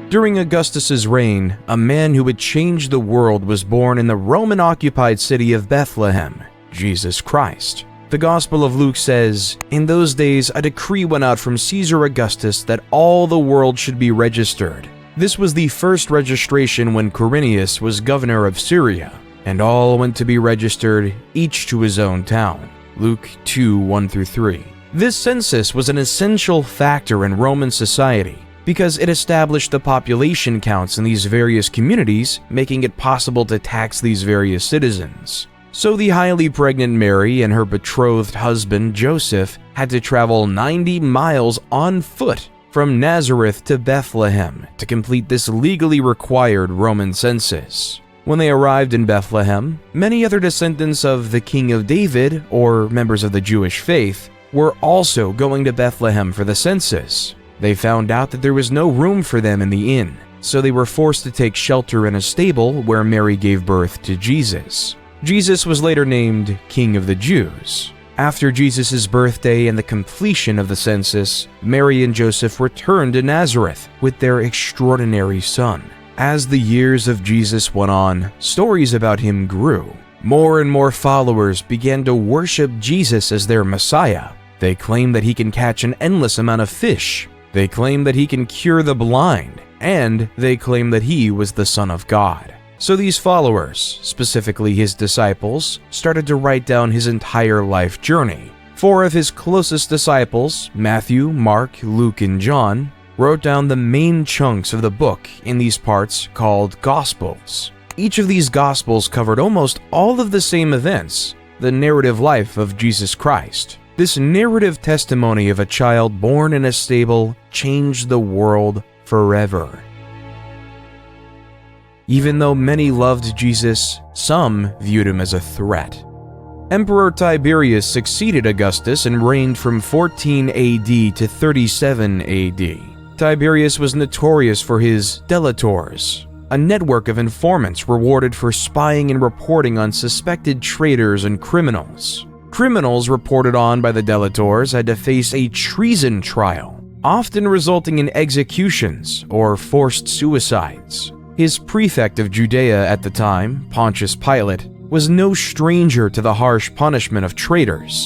During Augustus's reign, a man who would change the world was born in the Roman-occupied city of Bethlehem, Jesus Christ. The Gospel of Luke says, "In those days a decree went out from Caesar Augustus that all the world should be registered." This was the first registration when Quirinius was governor of Syria, and all went to be registered, each to his own town. Luke 2:1-3. This census was an essential factor in Roman society because it established the population counts in these various communities, making it possible to tax these various citizens. So the highly pregnant Mary and her betrothed husband Joseph had to travel 90 miles on foot from Nazareth to Bethlehem to complete this legally required Roman census. When they arrived in Bethlehem, many other descendants of the King of David, or members of the Jewish faith, were also going to Bethlehem for the census. They found out that there was no room for them in the inn, so they were forced to take shelter in a stable where Mary gave birth to Jesus. Jesus was later named King of the Jews. After Jesus' birthday and the completion of the census, Mary and Joseph returned to Nazareth with their extraordinary son. As the years of Jesus went on, stories about him grew. More and more followers began to worship Jesus as their Messiah. They claim that he can catch an endless amount of fish. They claim that he can cure the blind. And they claim that he was the Son of God. So these followers, specifically his disciples, started to write down his entire life journey. 4 of his closest disciples, Matthew, Mark, Luke, and John, wrote down the main chunks of the book in these parts called Gospels. Each of these Gospels covered almost all of the same events, the narrative life of Jesus Christ. This narrative testimony of a child born in a stable changed the world forever. Even though many loved Jesus, some viewed him as a threat. Emperor Tiberius succeeded Augustus and reigned from 14 AD to 37 AD. Tiberius was notorious for his delators, a network of informants rewarded for spying and reporting on suspected traitors and criminals. Criminals reported on by the delators had to face a treason trial, often resulting in executions or forced suicides. His prefect of Judea at the time, Pontius Pilate, was no stranger to the harsh punishment of traitors.